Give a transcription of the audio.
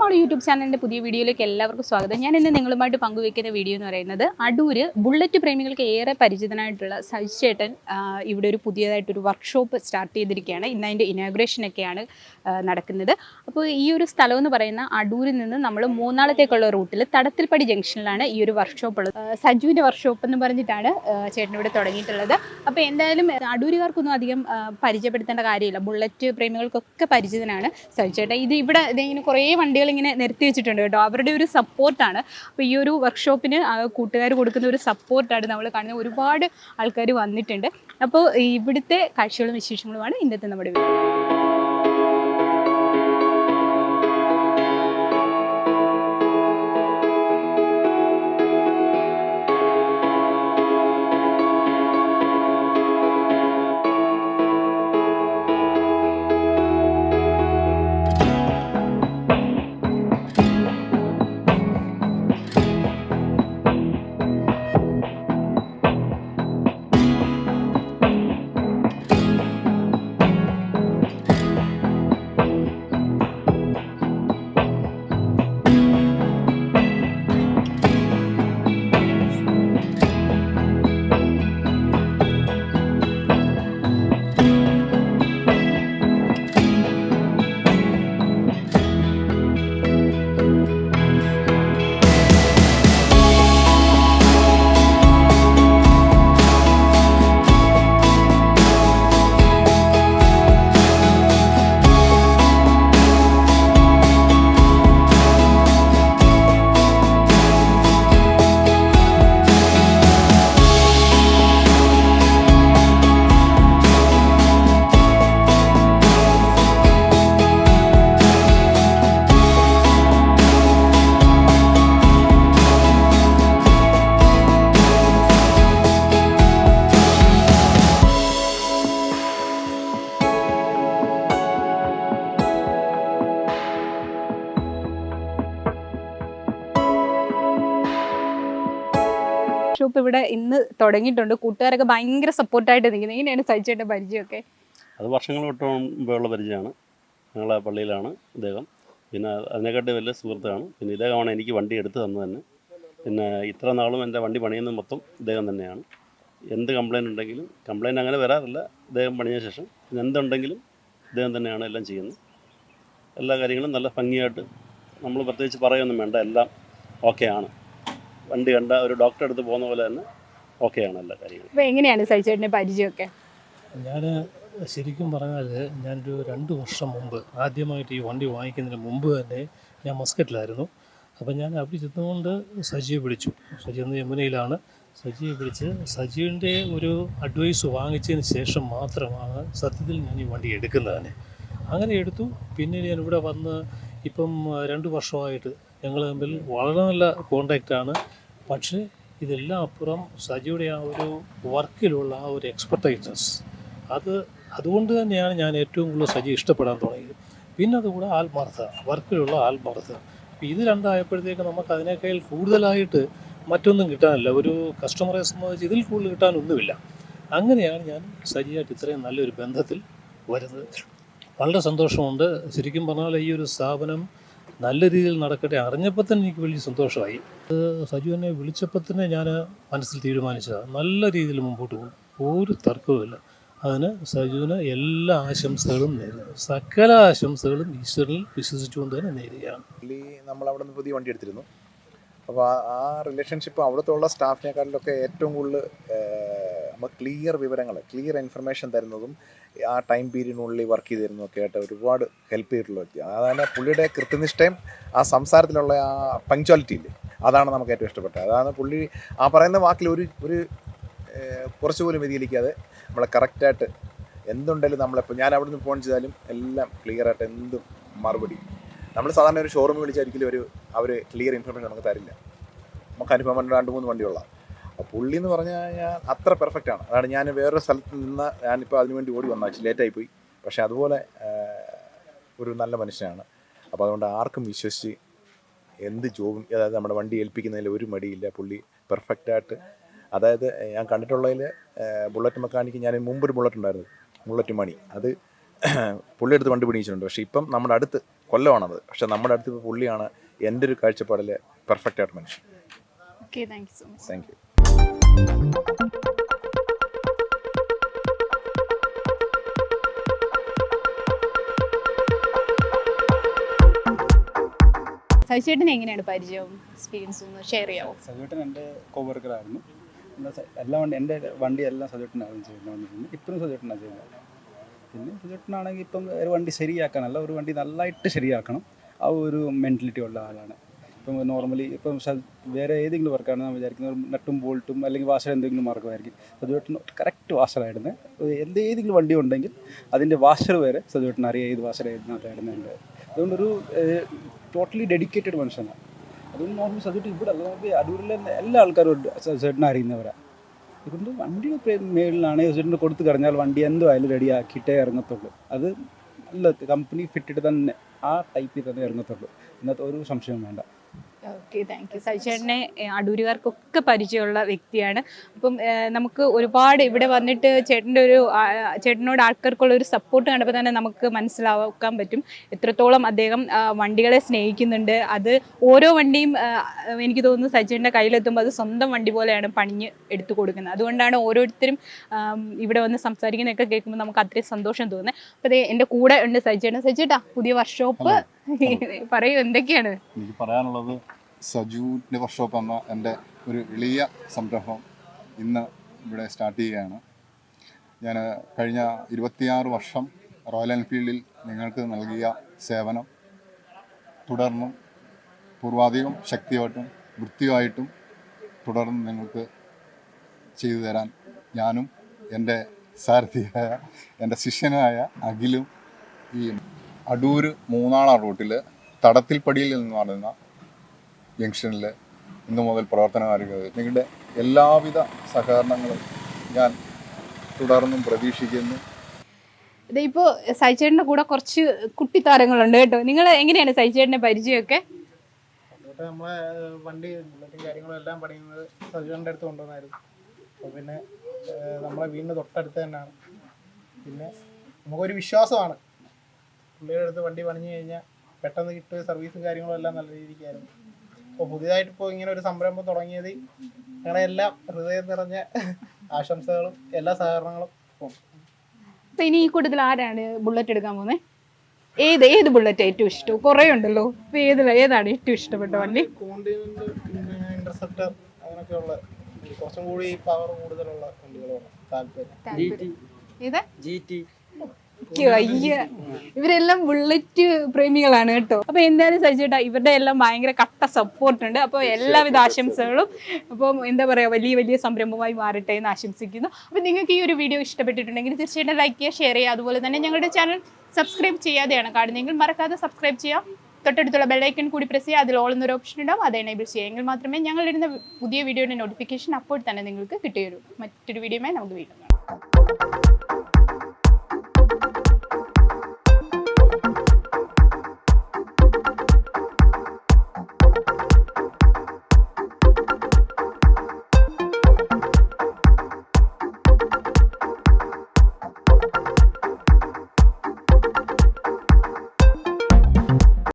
Model YouTube ചാനലിൻ്റെ പുതിയ വീഡിയോയിലേക്ക് എല്ലാവർക്കും സ്വാഗതം. ഞാൻ ഇന്ന് നിങ്ങളുമായിട്ട് പങ്കുവയ്ക്കുന്ന വീഡിയോ എന്ന് പറയുന്നത് അടൂര് ബുള്ളറ്റ് പ്രേമികൾക്ക് ഏറെ പരിചിതനായിട്ടുള്ള സജി ചേട്ടൻ ഇവിടെ ഒരു പുതിയതായിട്ടൊരു വർക്ക്ഷോപ്പ് സ്റ്റാർട്ട് ചെയ്തിരിക്കുകയാണ്. ഇന്ന് അതിൻ്റെ ഇനാഗുറേഷനൊക്കെയാണ് നടക്കുന്നത്. അപ്പോൾ ഈ ഒരു സ്ഥലം എന്ന് പറയുന്ന അടൂരിൽ നിന്ന് നമ്മൾ മൂന്നാളത്തേക്കുള്ള റൂട്ടിൽ തടത്തിൽപ്പടി ജംഗ്ഷനിലാണ് ഈ ഒരു വർക്ക്ഷോപ്പ് ഉള്ളത്. സജുവിൻ്റെ വർക്ക്ഷോപ്പ് എന്ന് പറഞ്ഞിട്ടാണ് ചേട്ടൻ ഇവിടെ തുടങ്ങിയിട്ടുള്ളത്. അപ്പോൾ എന്തായാലും അടൂരുകാർക്കൊന്നും അധികം പരിചയപ്പെടുത്തേണ്ട കാര്യമില്ല, ബുള്ളറ്റ് പ്രേമികൾക്കൊക്കെ പരിചിതനാണ് സജി ചേട്ടൻ. ഇവിടെ ഇങ്ങനെ കുറേ വണ്ടികൾ ഇങ്ങനെ നിരത്തി വെച്ചിട്ടുണ്ട് കേട്ടോ. അവരുടെ ഒരു സപ്പോർട്ടാണ്. അപ്പോൾ ഈ ഒരു വർക്ക്ഷോപ്പിന് കൂട്ടുകാർ കൊടുക്കുന്ന ഒരു സപ്പോർട്ടാണ് നമ്മൾ കാണുന്നത്. ഒരുപാട് ആൾക്കാർ വന്നിട്ടുണ്ട്. അപ്പോൾ ഇവിടുത്തെ കാഴ്ചകളും വിശേഷങ്ങളുമാണ് ഇന്നത്തെ നമ്മുടെ വീഡിയോ. ഷോപ്പ് ഇവിടെ ഇന്ന് തുടങ്ങിയിട്ടുണ്ട്. കൂട്ടുകാരൊക്കെ ഭയങ്കര സപ്പോർട്ടായിട്ട് നിൽക്കുന്നത്. എങ്ങനെയാണ് സജിച്ചേട്ടൻ്റെ പരിചയമൊക്കെ? അത് വർഷങ്ങൾ മുമ്പുള്ള പരിചയമാണ്. ഞങ്ങളെ പള്ളിയിലാണ് ഇദ്ദേഹം. പിന്നെ അതിനെക്കാട്ടി വലിയ സുഹൃത്താണ്. പിന്നെ ഇദ്ദേഹമാണ് എനിക്ക് വണ്ടി എടുത്തു തന്നത് തന്നെ. പിന്നെ ഇത്ര നാളും എൻ്റെ വണ്ടി പണിയുന്നത് മൊത്തം ഇദ്ദേഹം തന്നെയാണ്. എന്ത് കംപ്ലയിൻ്റ് ഉണ്ടെങ്കിലും, കംപ്ലയിൻ്റ് അങ്ങനെ വരാറില്ല, ഇദ്ദേഹം പണിയ ശേഷം പിന്നെ എന്തുണ്ടെങ്കിലും ഇദ്ദേഹം തന്നെയാണ് എല്ലാം ചെയ്യുന്നത്. എല്ലാ കാര്യങ്ങളും നല്ല ഭംഗിയായിട്ട്, നമ്മൾ പ്രത്യേകിച്ച് പറയുകയൊന്നും വേണ്ട, എല്ലാം ഓക്കെയാണ്. വണ്ടി കണ്ട ഒരു ഡോക്ടറെ അടുത്ത് പോകുന്ന പോലെ തന്നെ ഓക്കെയാണ് എല്ലാ കാര്യങ്ങളും. അപ്പോൾ എങ്ങനെയാണ് സജിച്ചേട്ടൻ്റെ പരിചയമൊക്കെ? ഞാൻ ശരിക്കും പറഞ്ഞാൽ ഞാനൊരു 2 വർഷം മുമ്പ് ആദ്യമായിട്ട് ഈ വണ്ടി വാങ്ങിക്കുന്നതിന് മുമ്പ് തന്നെ ഞാൻ മസ്കറ്റിലായിരുന്നു. അപ്പം ഞാൻ അവിടെ ചെന്നുകൊണ്ട് സജിയെ വിളിച്ചു. സജി എന്ന് യമുനയിലാണ്. സജിയെ വിളിച്ച് സജീവിൻ്റെ ഒരു അഡ്വൈസ് വാങ്ങിച്ചതിന് ശേഷം മാത്രമാണ് സത്യത്തിൽ ഞാൻ ഈ വണ്ടി എടുക്കുന്നത് തന്നെ. അങ്ങനെ എടുത്തു. പിന്നെ ഞാൻ ഇവിടെ വന്ന് ഇപ്പം 2 വർഷമായിട്ട് ഞങ്ങൾ തമ്മിൽ വളരെ നല്ല കോണ്ടാക്റ്റാണ്. പക്ഷേ ഇതെല്ലാം അപ്പുറം സജിയുടെ ആ ഒരു വർക്കിലുള്ള ആ ഒരു എക്സ്പെർട്ടൈസസ്, അതുകൊണ്ട് തന്നെയാണ് ഞാൻ ഏറ്റവും കൂടുതൽ സജി ഇഷ്ടപ്പെടാൻ തുടങ്ങിയത്. പിന്നെ അതുകൂടെ ആത്മാർത്ഥത, വർക്കിലുള്ള ആത്മാർത്ഥത. ഇത് രണ്ടായപ്പോഴത്തേക്ക് നമുക്ക് അതിനേക്കാൾ കൂടുതലായിട്ട് മറ്റൊന്നും കിട്ടാനില്ല. ഒരു കസ്റ്റമറെ സംബന്ധിച്ച് ഇതിൽ കൂടുതൽ കിട്ടാനൊന്നുമില്ല. അങ്ങനെയാണ് ഞാൻ സജിയായിട്ട് ഇത്രയും നല്ലൊരു ബന്ധത്തിൽ വരുന്നത്. വളരെ സന്തോഷമുണ്ട്. ശരിക്കും പറഞ്ഞാൽ ഈ ഒരു സ്ഥാപനം നല്ല രീതിയിൽ നടക്കട്ടെ അറിഞ്ഞപ്പോൾ തന്നെ എനിക്ക് വലിയ സന്തോഷമായി. സജു എന്നെ വിളിച്ചപ്പോൾ തന്നെ ഞാൻ മനസ്സിൽ തീരുമാനിച്ചതാണ് നല്ല രീതിയിൽ മുമ്പോട്ട് പോകും, ഒരു തർക്കവുമില്ല. അതിന് സജുവിന് എല്ലാ ആശംസകളും നേരുന്നു. സകല ആശംസകളും ഈശ്വരനിൽ വിശ്വസിച്ചുകൊണ്ട് തന്നെ നേരുകയാണ്. നമ്മളവിടെ നിന്ന് പുതിയ വണ്ടി എടുത്തിരുന്നു. അപ്പോൾ ആ റിലേഷൻഷിപ്പ് അവിടുത്തെ സ്റ്റാഫിനെക്കാളിലൊക്കെ ഏറ്റവും കൂടുതൽ നമ്മൾ ക്ലിയർ വിവരങ്ങൾ, ക്ലിയർ ഇൻഫർമേഷൻ തരുന്നതും ആ ടൈം പീരീഡിനുള്ളിൽ വർക്ക് ചെയ്ത് തരുന്നതൊക്കെ ആയിട്ട് ഒരുപാട് ഹെൽപ്പ് ചെയ്തിട്ടുള്ള വ്യക്തിയാണ്. അതാണ് പുള്ളിയുടെ കൃത്യനിഷ്ഠയും ആ സംസാരത്തിലുള്ള ആ പങ്ക്ച്വാലിറ്റി ഇല്ലേ, അതാണ് നമുക്ക് ഏറ്റവും ഇഷ്ടപ്പെട്ടത്. അതാണ് പുള്ളി ആ പറയുന്ന വാക്കിൽ ഒരു കുറച്ചുപോലും വ്യതിചലിക്കാതെ നമ്മളെ കറക്റ്റായിട്ട് എന്തുണ്ടെങ്കിലും നമ്മളിപ്പോൾ ഞാൻ അവിടെ നിന്ന് ഫോൺ ചെയ്താലും എല്ലാം ക്ലിയറായിട്ട് എന്തും മറുപടി. നമ്മൾ സാധാരണ ഒരു ഷോറൂമിൽ വിളിച്ചായിരിക്കും അവർ ക്ലിയർ ഇൻഫർമേഷൻ നമുക്ക് തരില്ല. നമുക്ക് അനുഭവം 2-3 വണ്ടിയുള്ള. അപ്പോൾ പുള്ളി എന്ന് പറഞ്ഞു കഴിഞ്ഞാൽ അത്ര പെർഫെക്റ്റാണ്. അതാണ് ഞാൻ വേറൊരു സ്ഥലത്ത് നിന്ന് ഞാനിപ്പോൾ അതിനുവേണ്ടി ഓടി വന്നാൽ ലേറ്റായിപ്പോയി. പക്ഷേ അതുപോലെ ഒരു നല്ല മനുഷ്യനാണ്. അപ്പോൾ അതുകൊണ്ട് ആർക്കും വിശ്വസിച്ച് എന്ത് ജോബും, അതായത് നമ്മുടെ വണ്ടി ഏൽപ്പിക്കുന്നതിൽ ഒരു മടിയില്ല. പുള്ളി പെർഫെക്റ്റായിട്ട്, അതായത് ഞാൻ കണ്ടിട്ടുള്ളതിൽ ബുള്ളറ്റ് മെക്കാനിക്ക്, ഞാൻ മുമ്പൊരു ബുള്ളറ്റ് ഉണ്ടായിരുന്നു, ബുള്ളറ്റ് മണി, അത് പുള്ളി അടുത്ത് വണ്ടി പിടിച്ചിട്ടുണ്ട്. പക്ഷേ ഇപ്പം നമ്മുടെ അടുത്ത് കൊല്ലമാണത്. പക്ഷേ നമ്മുടെ അടുത്ത് ഇപ്പോൾ പുള്ളിയാണ് എൻ്റെ ഒരു കാഴ്ചപ്പാടിൽ പെർഫെക്റ്റ് ആയിട്ട് മനുഷ്യൻ. Okay, thank you so much. Thank you. സജിച്ചേട്ടന് എങ്ങനെയാണ് പരിചയവും എക്സ്പീരിയൻസും ഒന്ന് ഷെയർ ചെയ്യാമോ? സജുവേട്ടൻ എൻ്റെ കോവർക്കറായിരുന്നു. എല്ലാ എൻ്റെ വണ്ടി എല്ലാം സജുവേട്ടനായിരുന്നു ചെയ്യുന്നത്. ഇപ്പോഴും സജുവേട്ടനാണ് ചെയ്യുന്നത്. പിന്നെ സജുവേട്ടനാണെങ്കിൽ ഇപ്പം ഒരു വണ്ടി ശരിയാക്കാനല്ല, ഒരു വണ്ടി നല്ലതായിട്ട് ശരിയാക്കണം, ആ ഒരു മെൻറ്റാലിറ്റി ഉള്ള ആളാണ്. ഇപ്പം നോർമലി ഇപ്പം വേറെ ഏതെങ്കിലും വർക്കാണ് നമ്മൾ വിചാരിക്കുന്നത്, ഒരു നട്ടും ബോൾട്ടും അല്ലെങ്കിൽ വാഷർ എന്തെങ്കിലും മാർഗമായിരിക്കും. സജുവേട്ടൻ കറക്റ്റ് വാഷറായിരുന്നു. ഏതെങ്കിലും വണ്ടി ഉണ്ടെങ്കിൽ അതിൻ്റെ വാഷർ വരെ സജുവേട്ടൻ അറിയാം ഏത് വാഷർ ഏതിനകത്തായിരുന്നുണ്ട്. അതുകൊണ്ടൊരു ടോട്ടലി ഡെഡിക്കേറ്റഡ് മനുഷ്യനാണ്. അതുകൊണ്ട് നോർമൽ സജുവേട്ടൻ ഇവിടെ നമുക്ക് അടൂരിലെ എല്ലാ ആൾക്കാരും സജുവേട്ടനെ അറിയുന്നവരാണ്. അതുകൊണ്ട് വണ്ടിയുടെ മേളിലാണെങ്കിൽ സജുവേട്ടന് കൊടുത്തു കഴിഞ്ഞാൽ വണ്ടി എന്തായാലും റെഡിയാക്കിയിട്ടേ ഇറങ്ങത്തുള്ളൂ. അത് നല്ല കമ്പനി ഫിറ്റഡ് തന്നെ, ആ ടൈപ്പിൽ തന്നെ ഇറങ്ങത്തുള്ളൂ. ഇന്നത്തെ ഒരു സംശയവും വേണ്ട. Okay, thank you. സജിച്ചേട്ടനെ അടൂരുകാർക്കൊക്കെ പരിചയമുള്ള വ്യക്തിയാണ്. അപ്പം നമുക്ക് ഒരുപാട് ഇവിടെ വന്നിട്ട് ചേട്ടനോട് ആൾക്കാർക്കുള്ള ഒരു സപ്പോർട്ട് കണ്ടപ്പോൾ തന്നെ നമുക്ക് മനസ്സിലാക്കാൻ പറ്റും എത്രത്തോളം അദ്ദേഹം വണ്ടികളെ സ്നേഹിക്കുന്നുണ്ട്. അത് ഓരോ വണ്ടിയും എനിക്ക് തോന്നുന്നു സജിച്ചേട്ടൻ്റെ കയ്യിലെത്തുമ്പോൾ അത് സ്വന്തം വണ്ടി പോലെയാണ് പണിഞ്ഞ് എടുത്തു കൊടുക്കുന്നത്. അതുകൊണ്ടാണ് ഓരോരുത്തരും ഇവിടെ വന്ന് സംസാരിക്കുന്നതൊക്കെ കേൾക്കുമ്പോൾ നമുക്ക് അത്രയും സന്തോഷം തോന്നുന്നത്. അപ്പോൾ അതേ എൻ്റെ കൂടെ ഉണ്ട് സജിച്ചേട്ടൻ. സജിച്ചേട്ടാ, പുതിയ വർക്ക്ഷോപ്പ് പറയൂ, എന്തൊക്കെയാണ്? എനിക്ക് പറയാനുള്ളത്, സജുവിൻ്റെ വർക്ക്ഷോപ്പ് എന്ന എൻ്റെ ഒരു എളിയ സംരംഭം ഇന്ന് ഇവിടെ സ്റ്റാർട്ട് ചെയ്യുകയാണ്. ഞാൻ കഴിഞ്ഞ 26 വർഷം റോയൽ എൻഫീൽഡിൽ നിങ്ങൾക്ക് നൽകിയ സേവനം തുടർന്നും പൂർവാധികം ശക്തിയായിട്ടും വൃത്തിയായിട്ടും തുടർന്ന് നിങ്ങൾക്ക് ചെയ്തു തരാൻ ഞാനും എൻ്റെ സാരഥിയായ എൻ്റെ ശിഷ്യനായ അഖിലും ഈ അടൂർ മൂന്നാള റൂട്ടിൽ തടത്തിൽപ്പടിയിൽ എന്ന് പറയുന്ന ജംഗ്ഷനിൽ ഇന്നു മുതൽ പ്രവർത്തനം ആരംഭിക്കുന്നത്. നിങ്ങളുടെ എല്ലാവിധ സഹകരണങ്ങളും ഞാൻ തുടർന്നും പ്രതീക്ഷിക്കുന്നു. ഇതിപ്പോൾ സജിച്ചേട്ടൻ്റെ കൂടെ കുറച്ച് കുട്ടിത്താരങ്ങളുണ്ട് കേട്ടോ. നിങ്ങൾ എങ്ങനെയാണ് സജിച്ചേട്ടൻ്റെ പരിചയമൊക്കെ? അതുകൊണ്ട് നമ്മളെ വണ്ടി ബുള്ളറ്റും കാര്യങ്ങളും എല്ലാം പണിയുന്നത് സജുവിൻ്റെ അടുത്ത് കൊണ്ടുവന്നായിരുന്നു. അപ്പോൾ പിന്നെ നമ്മളെ വീടിന് തൊട്ടടുത്ത് തന്നെയാണ്. പിന്നെ നമുക്കൊരു വിശ്വാസമാണ്, പുള്ളിയുടെ അടുത്ത് വണ്ടി പണിഞ്ഞു കഴിഞ്ഞാൽ പെട്ടെന്ന് കിട്ടുക, സർവീസും കാര്യങ്ങളും എല്ലാം നല്ല രീതിക്കായിരുന്നു. അപ്പോൾ പുതിയതായിട്ട് ഇപ്പോൾ ഇങ്ങനെ ഒരു സംരംഭം തുടങ്ങിയത് ഞങ്ങളുടെ എല്ലാം ഹൃദയം നിറഞ്ഞ ആശംസകളും എല്ലാ സഹകരണങ്ങളും. അപ്പോൾ ഇനി ഈ കൂട്ടത്തിൽ ആരാണ് ബുള്ളറ്റ് എടുക്കാൻ പോകുന്നത്? ഏത് ബുള്ളറ്റ് ഏറ്റവും ഇഷ്ടം? കുറേ ഉണ്ടല്ലോ. അപ്പോൾ ഏതാണ് ഏറ്റവും ഇഷ്ടപ്പെട്ട വണ്ടി? കോണ്ടിനെൻ്റ്, ഇന്റർസെപ്റ്റർ, അങ്ങനെയൊക്കെയുള്ള കുറച്ചും കൂടി പവർ കൂടുതലുള്ള വണ്ടികളാണ് താല്പര്യം. ഏതാ? ഇവരെല്ലാം ബുള്ളറ്റ് പ്രേമികളാണ് കേട്ടോ. അപ്പൊ എന്തായാലും സജിച്ചേട്ടാ, ഇവരുടെ എല്ലാം ഭയങ്കര കട്ട സപ്പോർട്ട് ഉണ്ട്. അപ്പോൾ എല്ലാവിധ ആശംസകളും. അപ്പം എന്താ പറയാ, വലിയ വലിയ സംരംഭമായി മാറട്ടെ എന്ന് ആശംസിക്കുന്നു. അപ്പൊ നിങ്ങൾക്ക് ഈ ഒരു വീഡിയോ ഇഷ്ടപ്പെട്ടിട്ടുണ്ടെങ്കിൽ തീർച്ചയായിട്ടും ലൈക്ക് ചെയ്യുക, ഷെയർ ചെയ്യുക. അതുപോലെ തന്നെ ഞങ്ങളുടെ ചാനൽ സബ്സ്ക്രൈബ് ചെയ്യാതെയാണ് കാണുന്നതെങ്കിൽ മറക്കാതെ സബ്സ്ക്രൈബ് ചെയ്യാം. തൊട്ടടുത്തുള്ള ബെല്ലൈക്കൺ കൂടി പ്രസ് ചെയ്യുക. അതിൽ ഓൾ എന്നൊരു ഓപ്ഷൻ ഉണ്ടാവും, അത് എനേബിൾ ചെയ്യുക. എങ്കിൽ മാത്രമേ ഞങ്ങളിടുന്ന പുതിയ വീഡിയോയുടെ നോട്ടിഫിക്കേഷൻ അപ്പോൾ തന്നെ നിങ്ങൾക്ക് കിട്ടുകയുള്ളൂ. മറ്റൊരു വീഡിയോയുമായി നമുക്ക് വീണ്ടും കാണാം.